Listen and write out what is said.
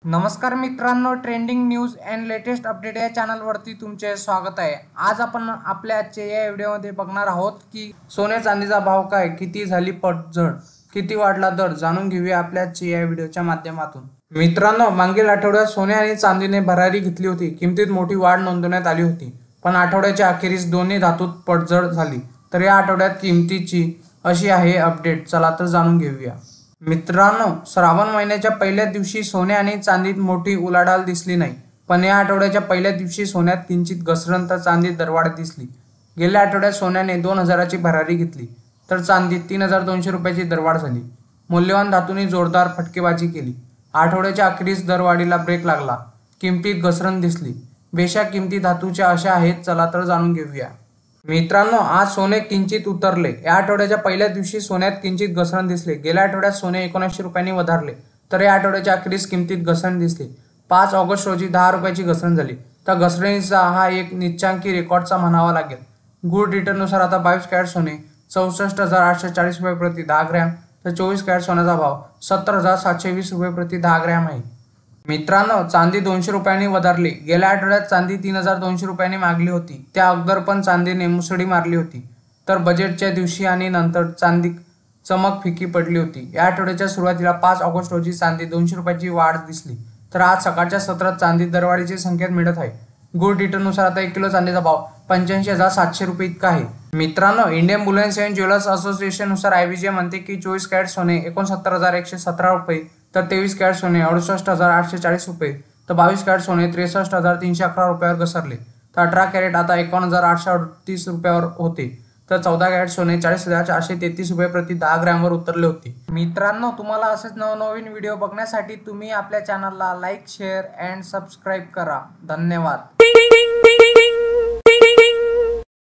नमस्कार मित्रांनो, trending news and latest update या चॅनलवरती तुमचे स्वागत आहे। आज आपण आपल्या आजच्या या व्हिडिओमध्ये बघणार आहोत की सोने चांदीचा भाव काय, किती झाली पडझड, किती वाढला दर, जाणून घेऊया आपल्या आजच्या या व्हिडिओच्या माध्यमातून। मित्रांनो, मागील आठवड्यात सोने आणि चांदीने भरारी घेतली होती। किमतीत मोठी वाढ नोंदवण्यात आली होती, पण आठवड्याच्या अखेरीस दोन्ही धातूत पडझड झाली। तर या आठवड्यात किमतीची अशी आहे अपडेट, चला तर जाणून घेऊया। मित्रांनो, श्रावण महिन्याच्या पहिल्या दिवशी सोने आणि चांदीत मोठी उलाढाल दिसली नाही, पण या आठवड्याच्या पहिल्या दिवशी सोन्यात किंचित घसरण तर चांदीत दरवाढ दिसली। गेल्या आठवड्यात सोन्याने 2000ची भरारी घेतली, तर चांदीत 3200 रुपयाची दरवाढ झाली। मौल्यवान धातूंनी जोरदार फटकेबाजी केली। आठवड्याच्या अखेरीस दरवाढीला ब्रेक लागला, किमतीत घसरण दिसली। बेशक किमती धातूच्या अशा आहेत, चला तर जाणून घेऊया। मित्रांनो, आज सोने किंचित उतरले। या आठवड्याच्या पहिल्या दिवशी सोन्यात किंचित घसरण दिसले। गेल्या आठवड्यात सोने 1900 रुपयांनी वधारले, तर या आठवड्याच्या अखेरीस किमतीत घसरण दिसली। 5 ऑगस्ट रोजी 10 रुपयाची घसरण झाली, तर घसरणीचा हा एक नीचांकी रेकॉर्डचा म्हणावा लागेल। गुड रिटर्ननुसार आता 22 कॅरेट सोने 64,840 रुपये प्रति 10 ग्रॅम, तर 24 कॅरेट सोन्याचा भाव 70,720 रुपये प्रति 10 ग्रॅम आहे। मित्रांनो, चांदी 200 रुपयांनी वधारली। गेल्या आठवड्यात चांदी 3200 रुपयांनी मागली होती, त्या अगोदर पण चांदीने मुसळी मारली होती, तर बजेटच्या दिवशी आणि नंतर चांदी चमक फिकी पडली होती। या आठवड्याच्या सुरुवातीला 5 ऑगस्ट रोजी चांदी 200 रुपयाची वाढ दिसली, तर आज सकाळच्या सत्रात चांदी दरवाढीचे संकेत मिळत आहे। गुड रिटर्ननुसार आता 1 किलो चांदीचा भाव 85,700 रुपये इतका आहे। मित्रांनो, इंडियन बुलियन अँड ज्वेलर्स असोसिएशननुसार IBJ म्हणते की 24 कॅरेट सोने 69,117 रुपये, तर 23 कॅरेट सोने 68,840 रुपये, तर 22 कॅरेट सोने 63,311 रुपयावर घसरले, तर 18 कॅरेट आता 51,838 रुपयावर होते, तर 14 कॅरेट सोने 40,433 रुपये प्रति 10 ग्रॅमवर उतरले होते। मित्रांनो, तुम्हाला असेच नवनवीन व्हिडिओ बघण्यासाठी तुम्ही आपल्या चॅनलला लाईक, शेअर अँड सबस्क्राईब करा। धन्यवाद।